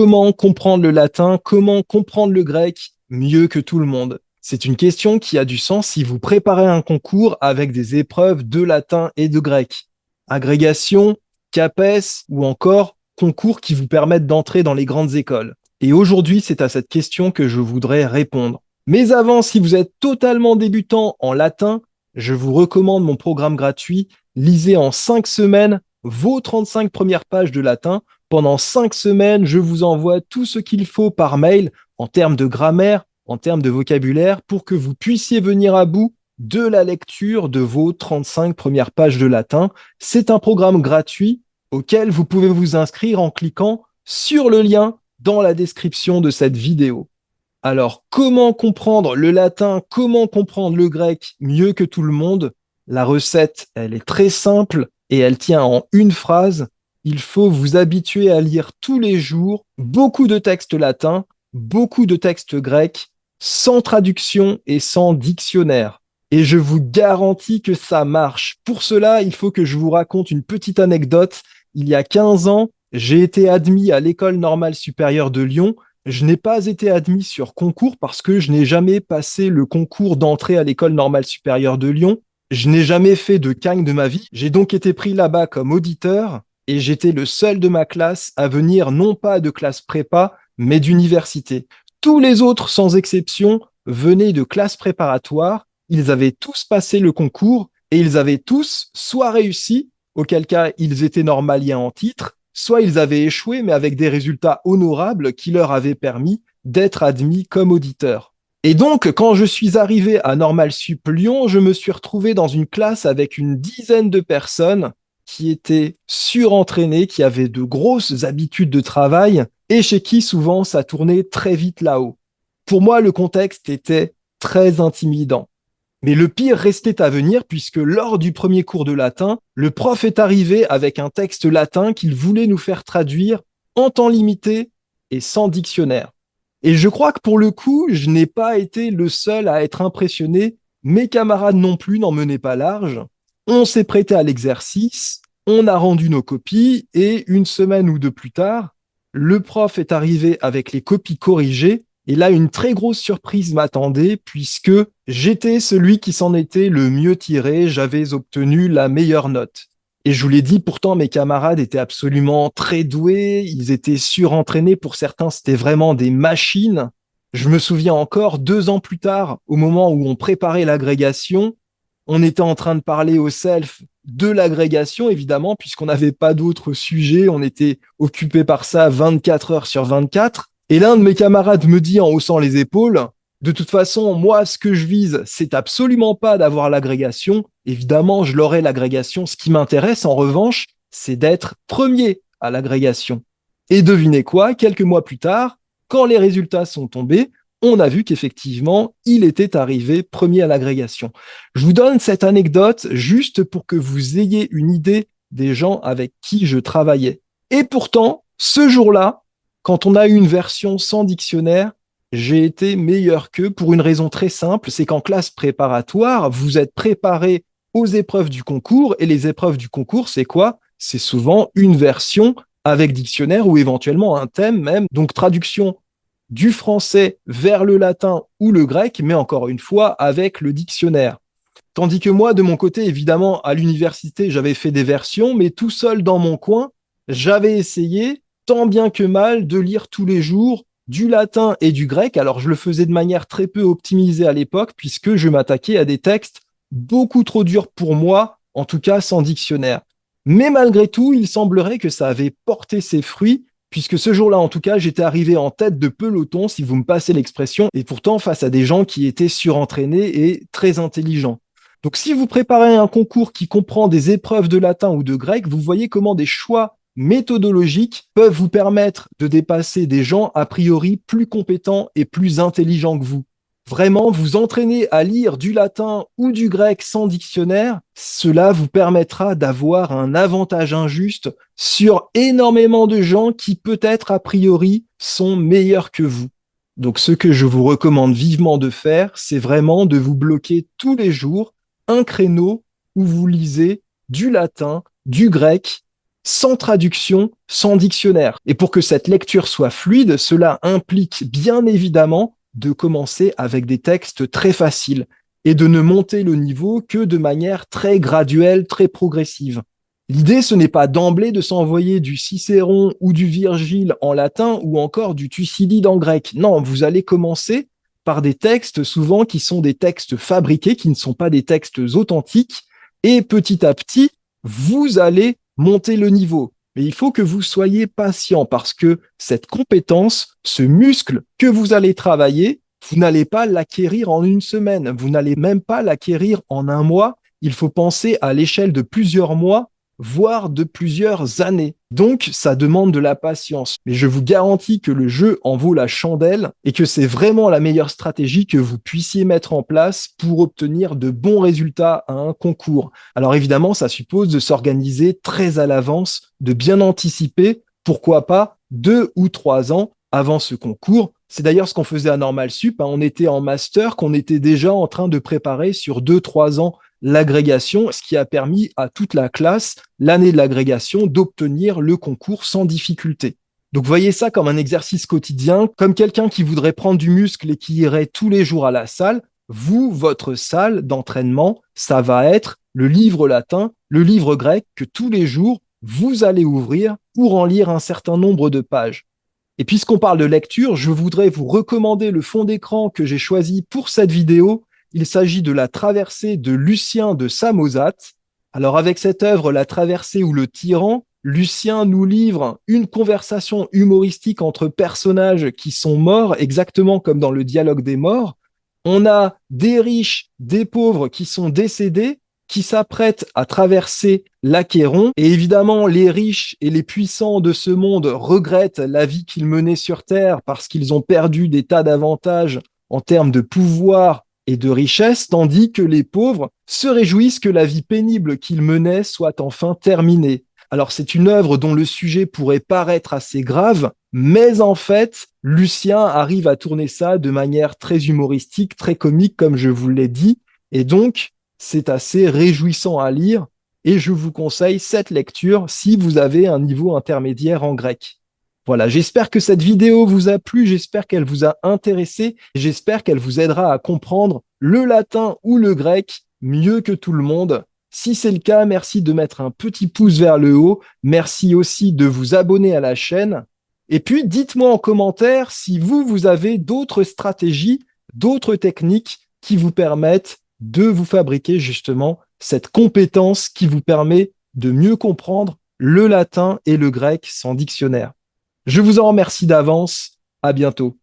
Comment comprendre le latin? Comment comprendre le grec mieux que tout le monde? C'est une question qui a du sens si vous préparez un concours avec des épreuves de latin et de grec. Agrégation, CAPES ou encore concours qui vous permettent d'entrer dans les grandes écoles. Et aujourd'hui, c'est à cette question que je voudrais répondre. Mais avant, si vous êtes totalement débutant en latin, je vous recommande mon programme gratuit. Lisez en 5 semaines vos 35 premières pages de latin. Pendant 5 semaines, je vous envoie tout ce qu'il faut par mail en termes de grammaire, en termes de vocabulaire, pour que vous puissiez venir à bout de la lecture de vos 35 premières pages de latin. C'est un programme gratuit auquel vous pouvez vous inscrire en cliquant sur le lien dans la description de cette vidéo. Alors, comment comprendre le latin, comment comprendre le grec mieux que tout le monde? La recette, elle est très simple et elle tient en une phrase. Il faut vous habituer à lire tous les jours beaucoup de textes latins, beaucoup de textes grecs, sans traduction et sans dictionnaire. Et je vous garantis que ça marche. Pour cela, il faut que je vous raconte une petite anecdote. Il y a 15 ans, j'ai été admis à l'École normale supérieure de Lyon. Je n'ai pas été admis sur concours parce que je n'ai jamais passé le concours d'entrée à l'École normale supérieure de Lyon. Je n'ai jamais fait de CAGN de ma vie. J'ai donc été pris là-bas comme auditeur et j'étais le seul de ma classe à venir non pas de classe prépa, mais d'université. Tous les autres, sans exception, venaient de classes préparatoires. Ils avaient tous passé le concours et ils avaient tous soit réussi, auquel cas ils étaient normaliens en titre, soit ils avaient échoué, mais avec des résultats honorables qui leur avaient permis d'être admis comme auditeurs. Et donc, quand je suis arrivé à Normal Sup Lyon, je me suis retrouvé dans une classe avec une dizaine de personnes qui étaient surentraînées, qui avaient de grosses habitudes de travail et chez qui souvent ça tournait très vite là-haut. Pour moi, le contexte était très intimidant. Mais le pire restait à venir puisque lors du premier cours de latin, le prof est arrivé avec un texte latin qu'il voulait nous faire traduire en temps limité et sans dictionnaire. Et je crois que pour le coup, je n'ai pas été le seul à être impressionné. Mes camarades non plus n'en menaient pas large. On s'est prêté à l'exercice, on a rendu nos copies et une semaine ou deux plus tard, le prof est arrivé avec les copies corrigées. Et là, une très grosse surprise m'attendait puisque j'étais celui qui s'en était le mieux tiré. J'avais obtenu la meilleure note. Et je vous l'ai dit, pourtant, mes camarades étaient absolument très doués. Ils étaient surentraînés. Pour certains, c'était vraiment des machines. Je me souviens encore, 2 ans plus tard, au moment où on préparait l'agrégation, on était en train de parler au self de l'agrégation, évidemment, puisqu'on n'avait pas d'autres sujets. On était occupé par ça 24 heures sur 24. Et l'un de mes camarades me dit en haussant les épaules, de toute façon, moi, ce que je vise, c'est absolument pas d'avoir l'agrégation. Évidemment, je l'aurai l'agrégation. Ce qui m'intéresse, en revanche, c'est d'être premier à l'agrégation. Et devinez quoi, quelques mois plus tard, quand les résultats sont tombés, on a vu qu'effectivement, il était arrivé premier à l'agrégation. Je vous donne cette anecdote juste pour que vous ayez une idée des gens avec qui je travaillais. Et pourtant, ce jour-là, quand on a eu une version sans dictionnaire, j'ai été meilleur qu'eux pour une raison très simple, c'est qu'en classe préparatoire, vous êtes préparé aux épreuves du concours, et les épreuves du concours, c'est quoi? C'est souvent une version avec dictionnaire ou éventuellement un thème même, donc traduction du français vers le latin ou le grec, mais encore une fois avec le dictionnaire. Tandis que moi, de mon côté, évidemment, à l'université, j'avais fait des versions, mais tout seul dans mon coin, j'avais essayé, tant bien que mal, de lire tous les jours du latin et du grec. Alors, je le faisais de manière très peu optimisée à l'époque, puisque je m'attaquais à des textes beaucoup trop durs pour moi, en tout cas sans dictionnaire. Mais malgré tout, il semblerait que ça avait porté ses fruits, puisque ce jour-là, en tout cas, j'étais arrivé en tête de peloton, si vous me passez l'expression, et pourtant face à des gens qui étaient surentraînés et très intelligents. Donc, si vous préparez un concours qui comprend des épreuves de latin ou de grec, vous voyez comment des choix méthodologiques peuvent vous permettre de dépasser des gens a priori plus compétents et plus intelligents que vous. Vraiment, vous entraîner à lire du latin ou du grec sans dictionnaire, cela vous permettra d'avoir un avantage injuste sur énormément de gens qui peut-être a priori sont meilleurs que vous. Donc ce que je vous recommande vivement de faire, c'est vraiment de vous bloquer tous les jours un créneau où vous lisez du latin, du grec, sans traduction, sans dictionnaire. Et pour que cette lecture soit fluide, cela implique bien évidemment de commencer avec des textes très faciles et de ne monter le niveau que de manière très graduelle, très progressive. L'idée, ce n'est pas d'emblée de s'envoyer du Cicéron ou du Virgile en latin ou encore du Thucydide en grec. Non, vous allez commencer par des textes souvent qui sont des textes fabriqués, qui ne sont pas des textes authentiques, et petit à petit, vous allez monter le niveau. Mais il faut que vous soyez patient parce que cette compétence, ce muscle que vous allez travailler, vous n'allez pas l'acquérir en une semaine, vous n'allez même pas l'acquérir en un mois. Il faut penser à l'échelle de plusieurs mois, voire de plusieurs années. Donc, ça demande de la patience. Mais je vous garantis que le jeu en vaut la chandelle et que c'est vraiment la meilleure stratégie que vous puissiez mettre en place pour obtenir de bons résultats à un concours. Alors évidemment, ça suppose de s'organiser très à l'avance, de bien anticiper, pourquoi pas 2 ou 3 ans avant ce concours. C'est d'ailleurs ce qu'on faisait à Normal Sup. On était en master, qu'on était déjà en train de préparer sur 2 ou 3 ans l'agrégation, ce qui a permis à toute la classe, l'année de l'agrégation, d'obtenir le concours sans difficulté. Donc voyez ça comme un exercice quotidien, comme quelqu'un qui voudrait prendre du muscle et qui irait tous les jours à la salle. Vous, votre salle d'entraînement, ça va être le livre latin, le livre grec que tous les jours, vous allez ouvrir pour en lire un certain nombre de pages. Et puisqu'on parle de lecture, je voudrais vous recommander le fond d'écran que j'ai choisi pour cette vidéo. Il s'agit de La Traversée de Lucien de Samosate. Alors avec cette œuvre, La Traversée ou le Tyran, Lucien nous livre une conversation humoristique entre personnages qui sont morts, exactement comme dans le dialogue des morts. On a des riches, des pauvres qui sont décédés, qui s'apprêtent à traverser l'Achéron. Et évidemment, les riches et les puissants de ce monde regrettent la vie qu'ils menaient sur Terre parce qu'ils ont perdu des tas d'avantages en termes de pouvoir et de richesse, tandis que les pauvres se réjouissent que la vie pénible qu'ils menaient soit enfin terminée. Alors c'est une œuvre dont le sujet pourrait paraître assez grave, mais en fait, Lucien arrive à tourner ça de manière très humoristique, très comique, comme je vous l'ai dit, et donc c'est assez réjouissant à lire, et je vous conseille cette lecture si vous avez un niveau intermédiaire en grec. Voilà, j'espère que cette vidéo vous a plu, j'espère qu'elle vous a intéressé, j'espère qu'elle vous aidera à comprendre le latin ou le grec mieux que tout le monde. Si c'est le cas, merci de mettre un petit pouce vers le haut, merci aussi de vous abonner à la chaîne, et puis dites-moi en commentaire si vous avez d'autres stratégies, d'autres techniques qui vous permettent de vous fabriquer justement cette compétence qui vous permet de mieux comprendre le latin et le grec sans dictionnaire. Je vous en remercie d'avance. À bientôt.